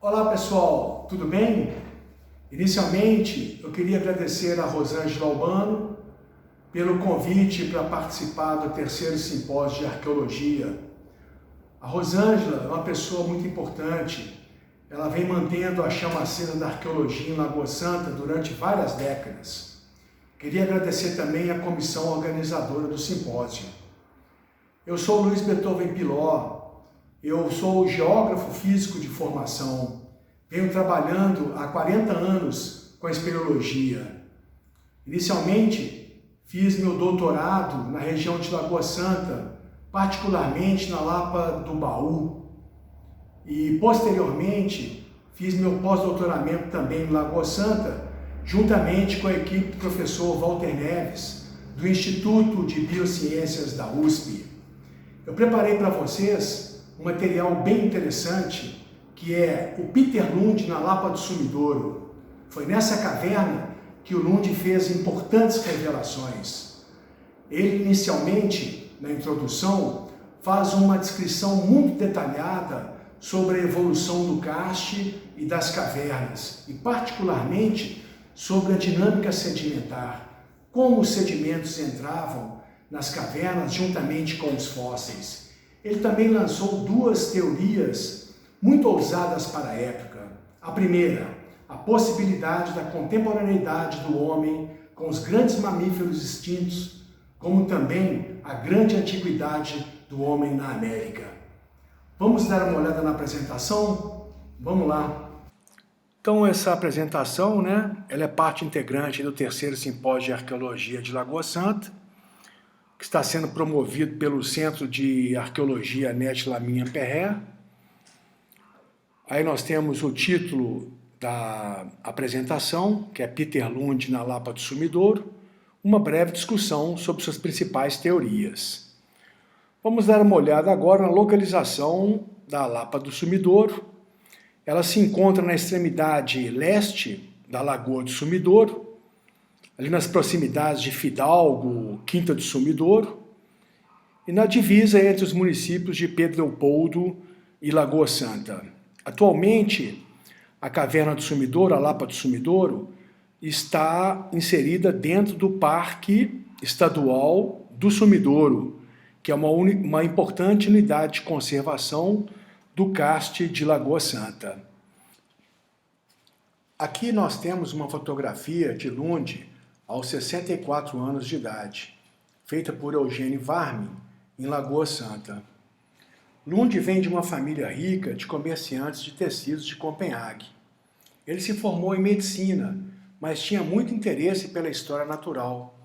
Olá pessoal, tudo bem? Inicialmente eu queria agradecer a Rosângela Albano pelo convite para participar do terceiro simpósio de arqueologia. A Rosângela é uma pessoa muito importante, ela vem mantendo a chama acesa da arqueologia em Lagoa Santa durante várias décadas. Queria agradecer também à comissão organizadora do simpósio. Eu sou Luiz Beethoven Piló. Eu sou geógrafo físico de formação, venho trabalhando há 40 anos com a espeleologia. Inicialmente, fiz meu doutorado na região de Lagoa Santa, particularmente na Lapa do Baú. E, posteriormente, fiz meu pós-doutoramento também em Lagoa Santa, juntamente com a equipe do professor Walter Neves, do Instituto de Biociências da USP. Eu preparei para vocês um material bem interessante, que é o Peter Lund na Lapa do Sumidouro. Foi nessa caverna que o Lund fez importantes revelações. Ele, inicialmente, na introdução, faz uma descrição muito detalhada sobre a evolução do karst e das cavernas, e particularmente sobre a dinâmica sedimentar, como os sedimentos entravam nas cavernas juntamente com os fósseis. Ele também lançou duas teorias muito ousadas para a época. A primeira, a possibilidade da contemporaneidade do homem com os grandes mamíferos extintos, como também a grande antiguidade do homem na América. Vamos dar uma olhada na apresentação? Vamos lá. Então essa apresentação, ela é parte integrante do terceiro simpósio de arqueologia de Lagoa Santa, que está sendo promovido pelo Centro de Arqueologia Annette Laminha Perret. Aí nós temos o título da apresentação, que é Peter Lund na Lapa do Sumidouro, uma breve discussão sobre suas principais teorias. Vamos dar uma olhada agora na localização da Lapa do Sumidouro. Ela se encontra na extremidade leste da Lagoa do Sumidouro, ali nas proximidades de Fidalgo, Quinta do Sumidouro, e na divisa entre os municípios de Pedro Leopoldo e Lagoa Santa. Atualmente, a Caverna do Sumidouro, a Lapa do Sumidouro, está inserida dentro do Parque Estadual do Sumidouro, que é uma importante unidade de conservação do karst de Lagoa Santa. Aqui nós temos uma fotografia de Lund aos 64 anos de idade, feita por Eugênio Varmin, em Lagoa Santa. Lund vem de uma família rica de comerciantes de tecidos de Copenhague. Ele se formou em medicina, mas tinha muito interesse pela história natural.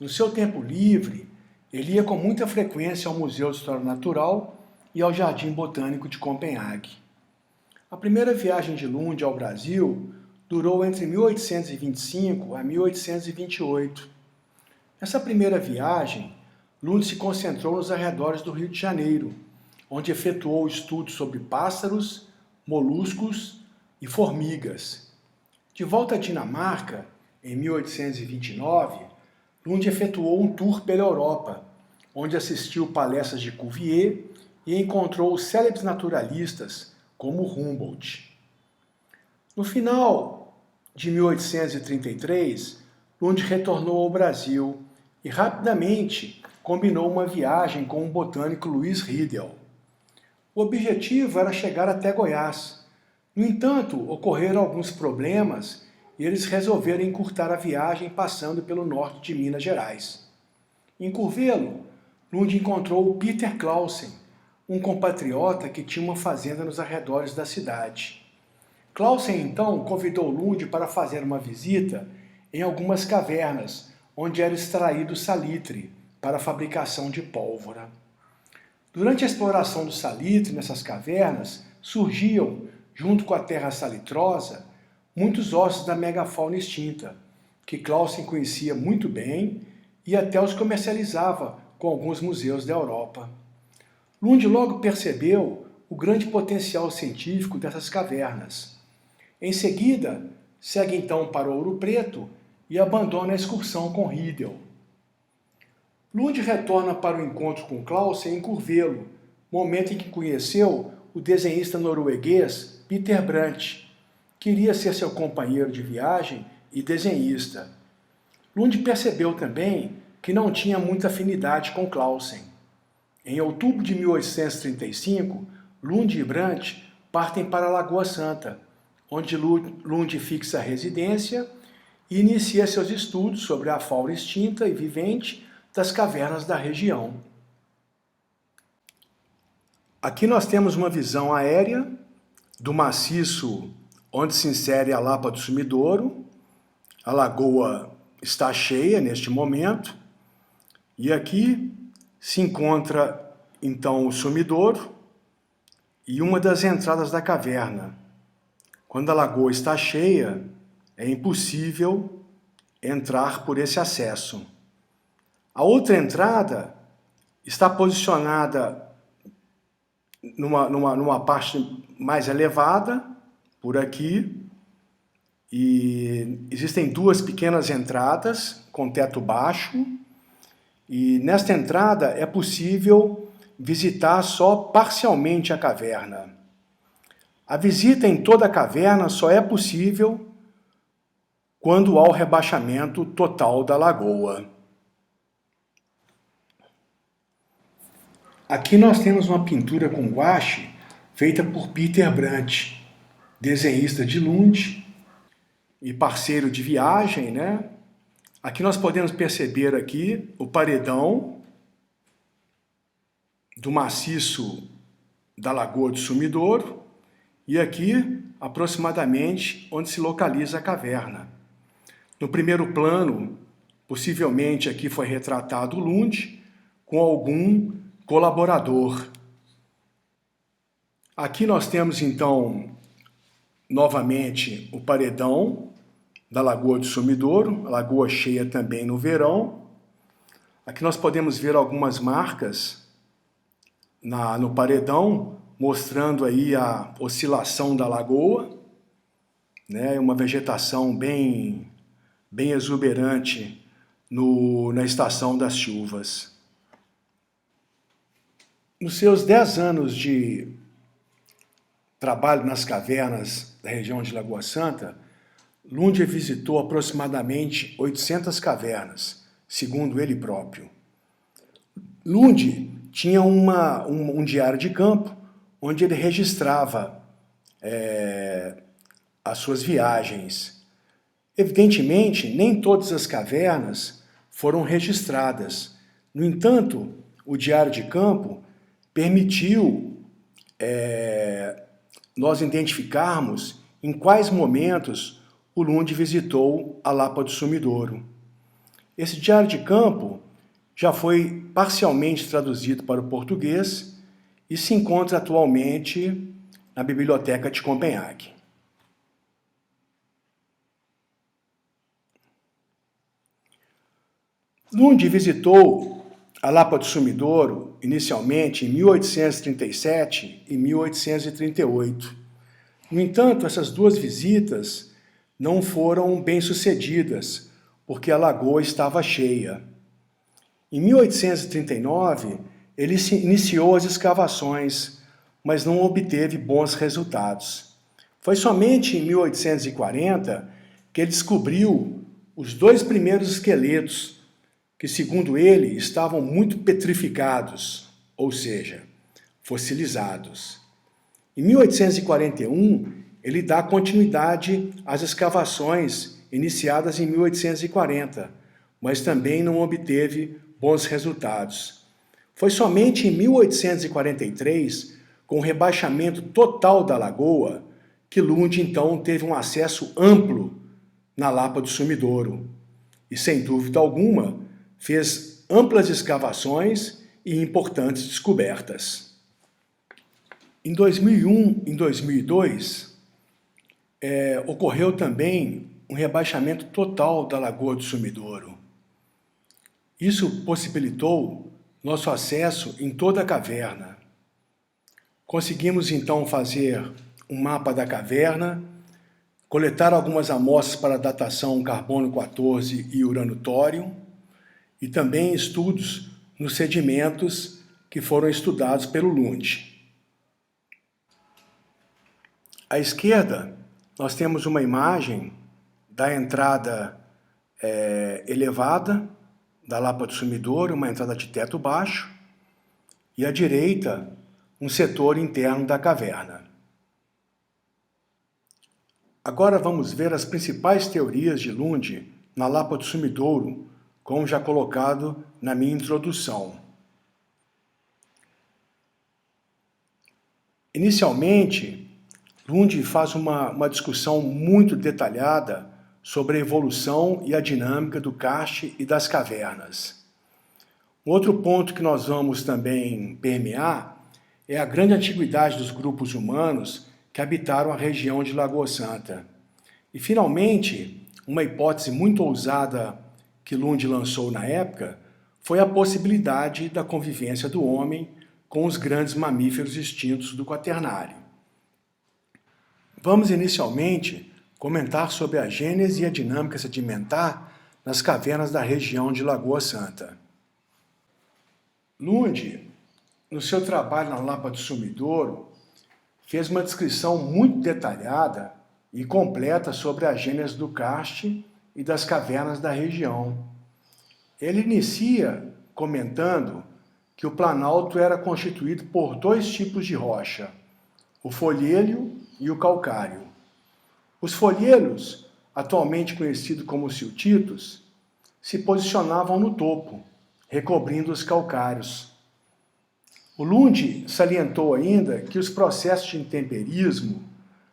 No seu tempo livre, ele ia com muita frequência ao Museu de História Natural e ao Jardim Botânico de Copenhague. A primeira viagem de Lund ao Brasil durou entre 1825 a 1828. Nessa primeira viagem, Lund se concentrou nos arredores do Rio de Janeiro, onde efetuou estudos sobre pássaros, moluscos e formigas. De volta à Dinamarca, em 1829, Lund efetuou um tour pela Europa, onde assistiu palestras de Cuvier e encontrou célebres naturalistas como Humboldt. No final de 1833, Lund retornou ao Brasil e rapidamente combinou uma viagem com o botânico Luiz Riedel. O objetivo era chegar até Goiás. No entanto, ocorreram alguns problemas e eles resolveram encurtar a viagem passando pelo norte de Minas Gerais. Em Curvelo, Lund encontrou Peter Clausen, um compatriota que tinha uma fazenda nos arredores da cidade. Clausen, então, convidou Lund para fazer uma visita em algumas cavernas, onde era extraído salitre para a fabricação de pólvora. Durante a exploração do salitre nessas cavernas, surgiam, junto com a terra salitrosa, muitos ossos da megafauna extinta, que Clausen conhecia muito bem e até os comercializava com alguns museus da Europa. Lund logo percebeu o grande potencial científico dessas cavernas. Em seguida, segue então para Ouro Preto e abandona a excursão com Riedel. Lund retorna para o encontro com Clausen em Curvelo, momento em que conheceu o desenhista norueguês Peter Brandt, queria ser seu companheiro de viagem e desenhista. Lund percebeu também que não tinha muita afinidade com Clausen. Em outubro de 1835, Lund e Brandt partem para Lagoa Santa, onde Lund fixa a residência e inicia seus estudos sobre a fauna extinta e vivente das cavernas da região. Aqui nós temos uma visão aérea do maciço onde se insere a Lapa do Sumidouro. A lagoa está cheia neste momento e aqui se encontra então o Sumidouro e uma das entradas da caverna. Quando a lagoa está cheia, é impossível entrar por esse acesso. A outra entrada está posicionada numa parte mais elevada, por aqui, e existem duas pequenas entradas com teto baixo, e nesta entrada é possível visitar só parcialmente a caverna. A visita em toda a caverna só é possível quando há o rebaixamento total da lagoa. Aqui nós temos uma pintura com guache feita por Peter Brandt, desenhista de Lund e parceiro de viagem, né? Aqui nós podemos perceber aqui o paredão do maciço da Lagoa do Sumidouro e aqui aproximadamente onde se localiza a caverna. No primeiro plano, possivelmente aqui foi retratado Lund com algum colaborador. Aqui nós temos então novamente o paredão da Lagoa do Sumidouro, a lagoa cheia também no verão. Aqui nós podemos ver algumas marcas no paredão, mostrando aí a oscilação da lagoa, né? Uma vegetação bem exuberante na estação das chuvas. Nos seus 10 anos de trabalho nas cavernas da região de Lagoa Santa, Lund visitou aproximadamente 800 cavernas, segundo ele próprio. Lund tinha um diário de campo, onde ele registrava as suas viagens. Evidentemente, nem todas as cavernas foram registradas. No entanto, o diário de campo permitiu nós identificarmos em quais momentos o Lund visitou a Lapa do Sumidouro. Esse diário de campo já foi parcialmente traduzido para o português e se encontra atualmente na Biblioteca de Copenhague. Lund visitou a Lapa do Sumidouro inicialmente em 1837 e 1838. No entanto, essas duas visitas não foram bem-sucedidas, porque a lagoa estava cheia. Em 1839, ele iniciou as escavações, mas não obteve bons resultados. Foi somente em 1840 que ele descobriu os 2 primeiros esqueletos, que, segundo ele, estavam muito petrificados, ou seja, fossilizados. Em 1841, ele dá continuidade às escavações iniciadas em 1840, mas também não obteve bons resultados. Foi somente em 1843, com o rebaixamento total da lagoa, que Lund então teve um acesso amplo na Lapa do Sumidouro e, sem dúvida alguma, fez amplas escavações e importantes descobertas. Em 2001 e 2002, ocorreu também um rebaixamento total da Lagoa do Sumidouro. Isso possibilitou nosso acesso em toda a caverna. Conseguimos então fazer um mapa da caverna, coletar algumas amostras para datação carbono 14 e urano-tório, e também estudos nos sedimentos que foram estudados pelo Lund. À esquerda, nós temos uma imagem da entrada elevada da Lapa do Sumidouro, uma entrada de teto baixo, e à direita, um setor interno da caverna. Agora vamos ver as principais teorias de Lund na Lapa do Sumidouro, como já colocado na minha introdução. Inicialmente, Lund faz uma discussão muito detalhada sobre a evolução e a dinâmica do karst e das cavernas. Um outro ponto que nós vamos também permear é a grande antiguidade dos grupos humanos que habitaram a região de Lagoa Santa. E, finalmente, uma hipótese muito ousada que Lund lançou na época foi a possibilidade da convivência do homem com os grandes mamíferos extintos do Quaternário. Vamos, inicialmente, comentar sobre a gênese e a dinâmica sedimentar nas cavernas da região de Lagoa Santa. Lund, no seu trabalho na Lapa do Sumidouro, fez uma descrição muito detalhada e completa sobre a gênese do karst e das cavernas da região. Ele inicia comentando que o Planalto era constituído por dois tipos de rocha, o folhêlio e o calcário. Os folhêlios, atualmente conhecidos como siltitos, se posicionavam no topo, recobrindo os calcários. O Lund salientou ainda que os processos de intemperismo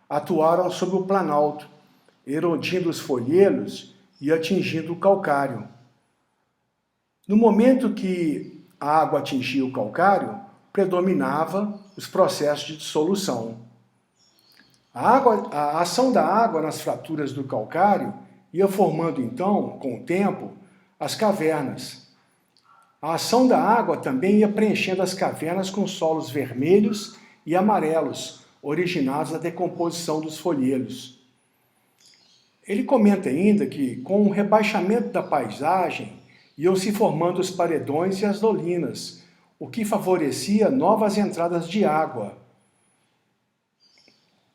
atuaram sobre o planalto, erodindo os folhêlios e atingindo o calcário. No momento que a água atingia o calcário, predominava os processos de dissolução. A ação da água nas fraturas do calcário ia formando, então, com o tempo, as cavernas. A ação da água também ia preenchendo as cavernas com solos vermelhos e amarelos, originados da decomposição dos folhêlios. Ele comenta ainda que, com o rebaixamento da paisagem, iam se formando os paredões e as dolinas, o que favorecia novas entradas de água,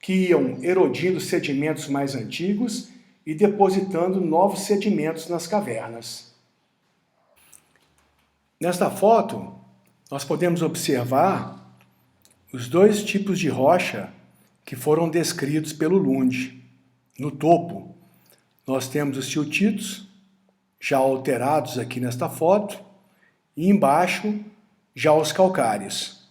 que iam erodindo sedimentos mais antigos e depositando novos sedimentos nas cavernas. Nesta foto, nós podemos observar os dois tipos de rocha que foram descritos pelo Lund. No topo, nós temos os siltitos, já alterados aqui nesta foto, e embaixo, já os calcários.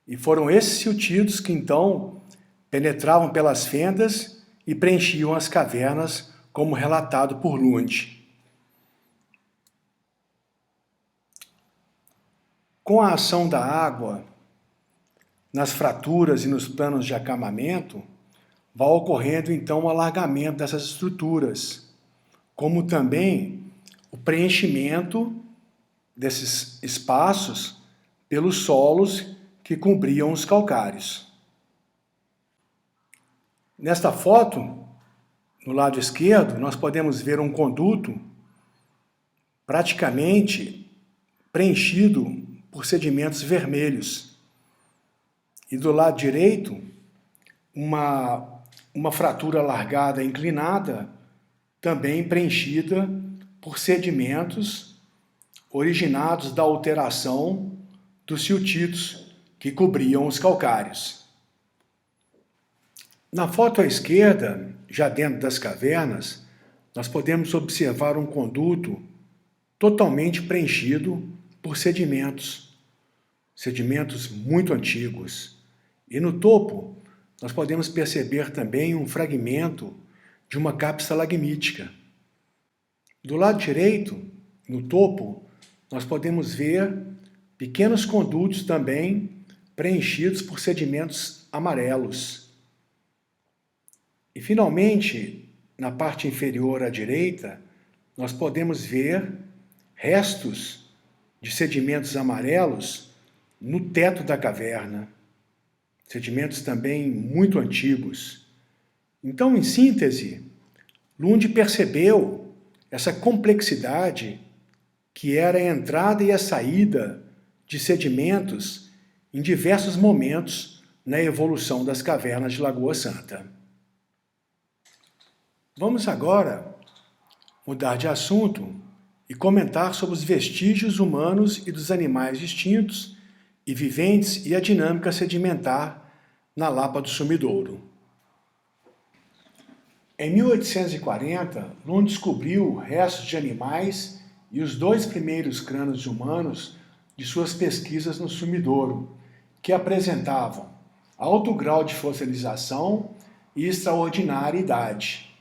E foram esses siltitos que, então, penetravam pelas fendas e preenchiam as cavernas, como relatado por Lund. Com a ação da água nas fraturas e nos planos de acamamento, vai ocorrendo então o alargamento dessas estruturas, como também o preenchimento desses espaços pelos solos que cobriam os calcários. Nesta foto, no lado esquerdo, nós podemos ver um conduto praticamente preenchido por sedimentos vermelhos. E do lado direito, uma fratura alargada inclinada, também preenchida por sedimentos originados da alteração dos siltitos que cobriam os calcários. Na foto à esquerda, já dentro das cavernas, nós podemos observar um conduto totalmente preenchido por sedimentos muito antigos. E no topo, nós podemos perceber também um fragmento de uma cápsula lagmítica. Do lado direito, no topo, nós podemos ver pequenos condutos também preenchidos por sedimentos amarelos. E, finalmente, na parte inferior à direita, nós podemos ver restos de sedimentos amarelos no teto da caverna. Sedimentos também muito antigos. Então, em síntese, Lund percebeu essa complexidade que era a entrada e a saída de sedimentos em diversos momentos na evolução das cavernas de Lagoa Santa. Vamos agora mudar de assunto e comentar sobre os vestígios humanos e dos animais extintos e viventes e a dinâmica sedimentar na Lapa do Sumidouro. Em 1840, Lund descobriu restos de animais e os 2 primeiros crânios humanos de suas pesquisas no Sumidouro, que apresentavam alto grau de fossilização e extraordinária idade.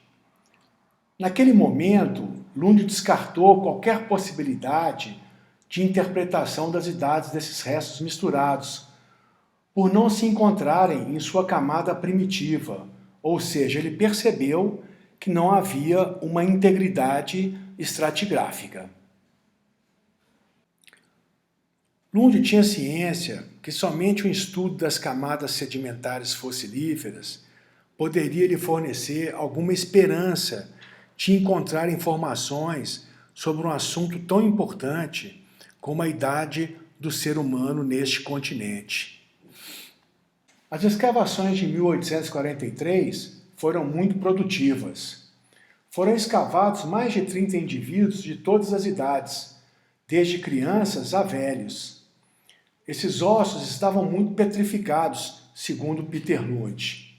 Naquele momento, Lund descartou qualquer possibilidade de interpretação das idades desses restos misturados, por não se encontrarem em sua camada primitiva, ou seja, ele percebeu que não havia uma integridade estratigráfica. Lund tinha ciência que somente o estudo das camadas sedimentares fossilíferas poderia lhe fornecer alguma esperança de encontrar informações sobre um assunto tão importante como a idade do ser humano neste continente. As escavações de 1843 foram muito produtivas. Foram escavados mais de 30 indivíduos de todas as idades, desde crianças a velhos. Esses ossos estavam muito petrificados, segundo Peter Lund.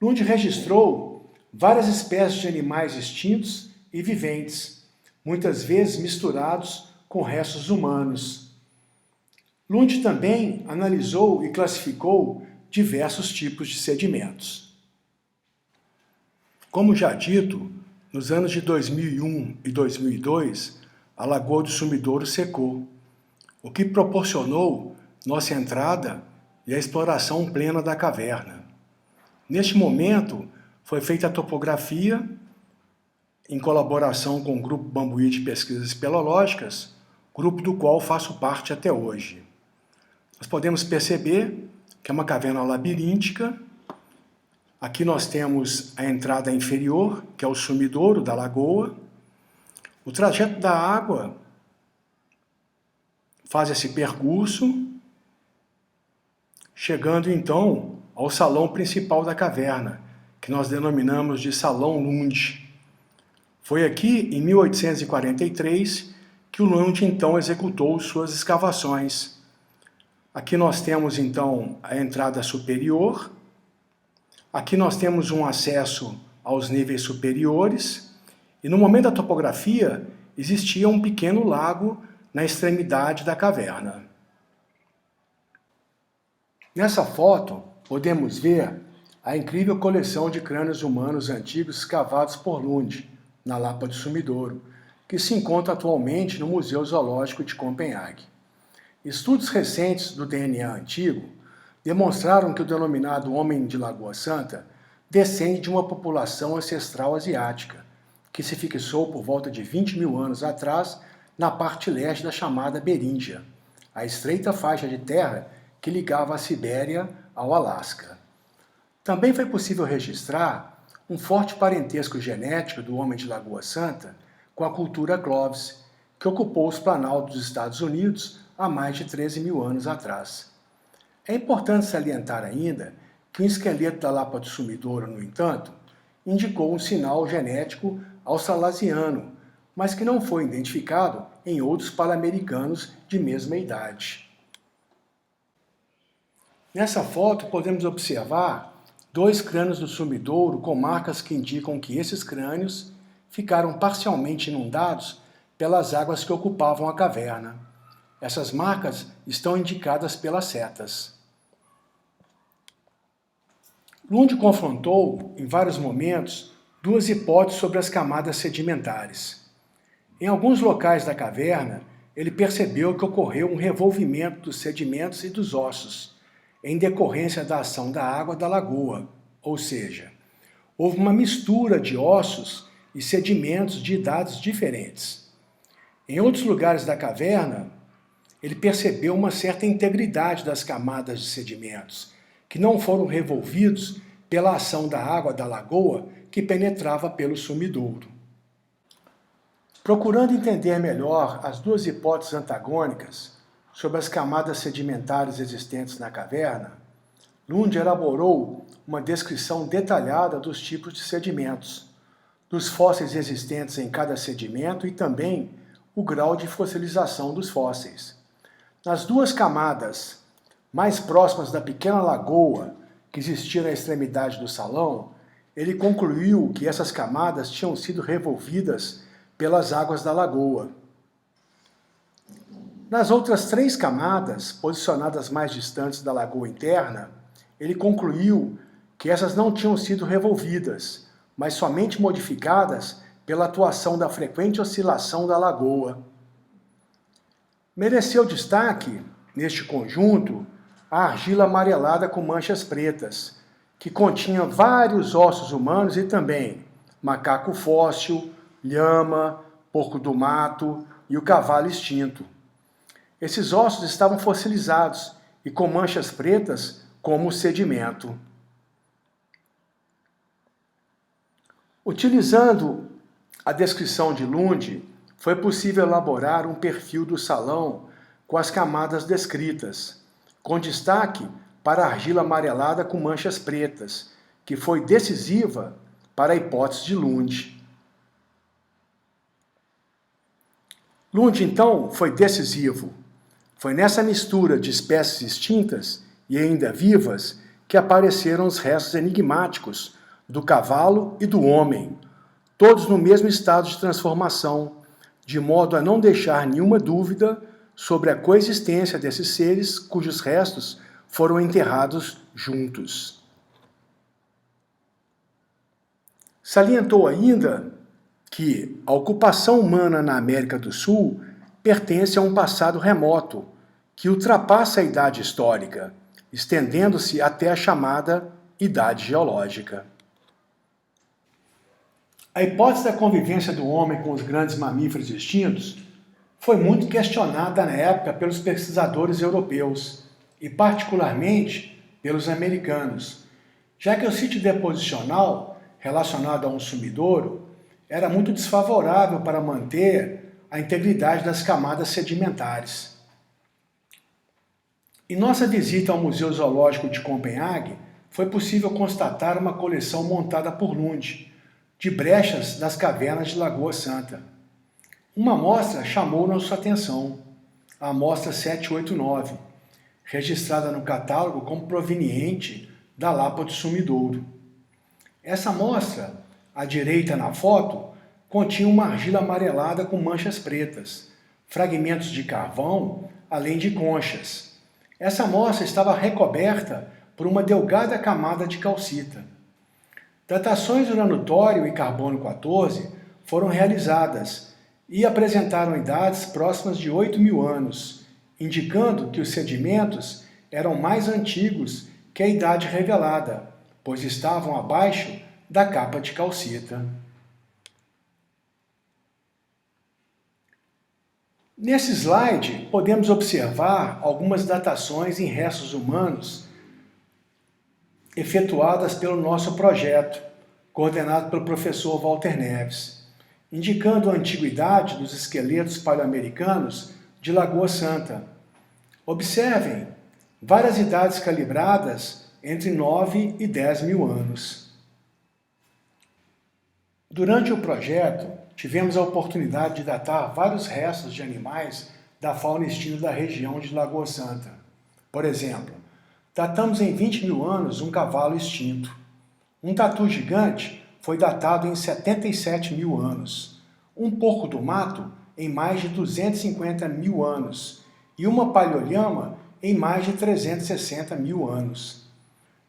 Lund registrou várias espécies de animais extintos e viventes, muitas vezes misturados com restos humanos. Lund também analisou e classificou diversos tipos de sedimentos. Como já dito, nos anos de 2001 e 2002, a Lagoa do Sumidouro secou, o que proporcionou nossa entrada e a exploração plena da caverna. Neste momento, foi feita a topografia, em colaboração com o Grupo Bambuí de Pesquisas Espeleológicas, grupo do qual faço parte até hoje. Nós podemos perceber que é uma caverna labiríntica. Aqui nós temos a entrada inferior, que é o sumidouro da lagoa. O trajeto da água faz esse percurso, chegando então ao salão principal da caverna, que nós denominamos de Salão Lund. Foi aqui, em 1843, que o Lund então executou suas escavações. Aqui nós temos então a entrada superior, aqui nós temos um acesso aos níveis superiores, e no momento da topografia existia um pequeno lago na extremidade da caverna. Nessa foto podemos ver a incrível coleção de crânios humanos antigos escavados por Lund, na Lapa do Sumidouro, que se encontra atualmente no Museu Zoológico de Copenhague. Estudos recentes do DNA antigo demonstraram que o denominado Homem de Lagoa Santa descende de uma população ancestral asiática, que se fixou por volta de 20 mil anos atrás na parte leste da chamada Beríngia, a estreita faixa de terra que ligava a Sibéria ao Alasca. Também foi possível registrar um forte parentesco genético do Homem de Lagoa Santa com a cultura Clovis, que ocupou os planaltos dos Estados Unidos há mais de 13 mil anos atrás. É importante salientar ainda que o esqueleto da Lapa do Sumidouro, no entanto, indicou um sinal genético australasiano, mas que não foi identificado em outros pan-americanos de mesma idade. Nessa foto podemos observar 2 crânios do Sumidouro com marcas que indicam que esses crânios ficaram parcialmente inundados pelas águas que ocupavam a caverna. Essas marcas estão indicadas pelas setas. Lund confrontou, em vários momentos, 2 hipóteses sobre as camadas sedimentares. Em alguns locais da caverna, ele percebeu que ocorreu um revolvimento dos sedimentos e dos ossos, em decorrência da ação da água da lagoa, ou seja, houve uma mistura de ossos e sedimentos de idades diferentes. Em outros lugares da caverna, ele percebeu uma certa integridade das camadas de sedimentos, que não foram revolvidos pela ação da água da lagoa que penetrava pelo sumidouro. Procurando entender melhor as 2 hipóteses antagônicas sobre as camadas sedimentares existentes na caverna, Lund elaborou uma descrição detalhada dos tipos de sedimentos, dos fósseis existentes em cada sedimento e também o grau de fossilização dos fósseis. Nas duas camadas mais próximas da pequena lagoa que existia na extremidade do salão, ele concluiu que essas camadas tinham sido revolvidas pelas águas da lagoa. Nas outras 3 camadas, posicionadas mais distantes da lagoa interna, ele concluiu que essas não tinham sido revolvidas, mas somente modificadas pela atuação da frequente oscilação da lagoa. Mereceu destaque, neste conjunto, a argila amarelada com manchas pretas, que continha vários ossos humanos e também macaco fóssil, lhama, porco do mato e o cavalo extinto. Esses ossos estavam fossilizados e com manchas pretas como sedimento. Utilizando a descrição de Lund, foi possível elaborar um perfil do salão com as camadas descritas, com destaque para a argila amarelada com manchas pretas, que foi decisiva para a hipótese de Lund. Lund, então, foi decisivo. Foi nessa mistura de espécies extintas e ainda vivas que apareceram os restos enigmáticos do cavalo e do homem, todos no mesmo estado de transformação, de modo a não deixar nenhuma dúvida sobre a coexistência desses seres cujos restos foram enterrados juntos. Salientou ainda que a ocupação humana na América do Sul pertence a um passado remoto, que ultrapassa a idade histórica, estendendo-se até a chamada Idade Geológica. A hipótese da convivência do homem com os grandes mamíferos extintos foi muito questionada na época pelos pesquisadores europeus e particularmente pelos americanos, já que o sítio deposicional relacionado a um sumidouro era muito desfavorável para manter a integridade das camadas sedimentares. Em nossa visita ao Museu Zoológico de Copenhague, foi possível constatar uma coleção montada por Lund, de brechas das cavernas de Lagoa Santa. Uma amostra chamou nossa atenção, a amostra 789, registrada no catálogo como proveniente da Lapa do Sumidouro. Essa amostra, à direita na foto, continha uma argila amarelada com manchas pretas, fragmentos de carvão, além de conchas. Essa amostra estava recoberta por uma delgada camada de calcita. Datações de urânio tório e carbono 14 foram realizadas e apresentaram idades próximas de 8.000 anos, indicando que os sedimentos eram mais antigos que a idade revelada, pois estavam abaixo da capa de calcita. Nesse slide, podemos observar algumas datações em restos humanos efetuadas pelo nosso projeto, coordenado pelo professor Walter Neves, indicando a antiguidade dos esqueletos paleoamericanos de Lagoa Santa. Observem várias idades calibradas entre 9 e 10.000 anos. Durante o projeto, tivemos a oportunidade de datar vários restos de animais da fauna extinta da região de Lagoa Santa. Por exemplo, datamos em 20.000 anos um cavalo extinto. Um tatu gigante foi datado em 77.000 anos. Um porco do mato em mais de 250.000 anos. E uma paleolhama em mais de 360.000 anos.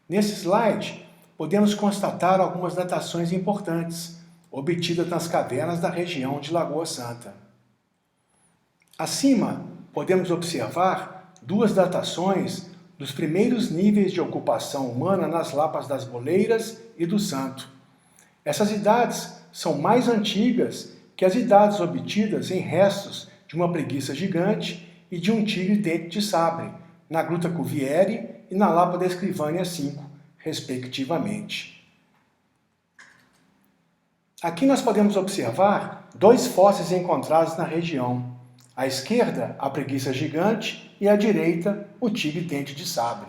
Nesse slide, podemos constatar algumas datações importantes, obtidas nas cavernas da região de Lagoa Santa. Acima, podemos observar duas datações dos primeiros níveis de ocupação humana nas lapas das Boleiras e do Santo. Essas idades são mais antigas que as idades obtidas em restos de uma preguiça gigante e de um tigre dente de sabre, na Gruta Cuvieri e na Lapa da Escrivânia 5, respectivamente. Aqui nós podemos observar dois fósseis encontrados na região. À esquerda, a preguiça gigante e à direita, o tigre dente de sabre.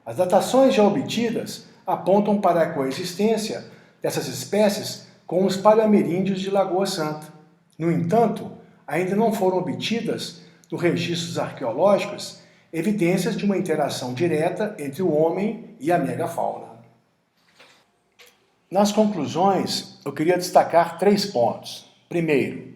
As datações já obtidas apontam para a coexistência dessas espécies com os paleoameríndios de Lagoa Santa. No entanto, ainda não foram obtidas, nos registros arqueológicos, evidências de uma interação direta entre o homem e a megafauna. Nas conclusões, eu queria destacar 3 pontos. Primeiro,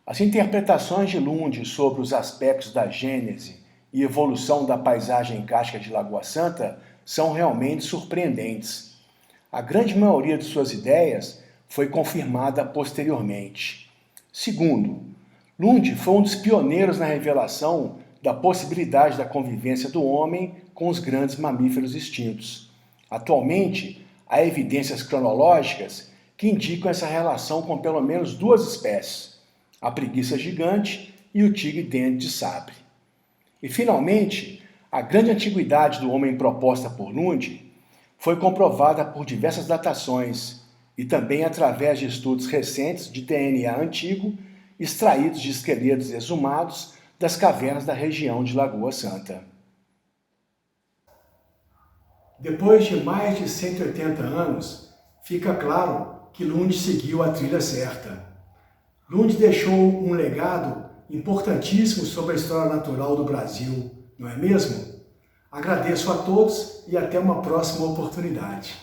as interpretações de Lund sobre os aspectos da gênese e evolução da paisagem kárstica de Lagoa Santa são realmente surpreendentes. A grande maioria de suas ideias foi confirmada posteriormente. Segundo, Lund foi um dos pioneiros na revelação da possibilidade da convivência do homem com os grandes mamíferos extintos. Atualmente, há evidências cronológicas que indicam essa relação com pelo menos 2 espécies, a preguiça gigante e o tigre-dente de sabre. E, finalmente, a grande antiguidade do homem proposta por Lund foi comprovada por diversas datações e também através de estudos recentes de DNA antigo extraídos de esqueletos exumados das cavernas da região de Lagoa Santa. Depois de mais de 180 anos, fica claro que Lund seguiu a trilha certa. Lund deixou um legado importantíssimo sobre a história natural do Brasil, não é mesmo? Agradeço a todos e até uma próxima oportunidade.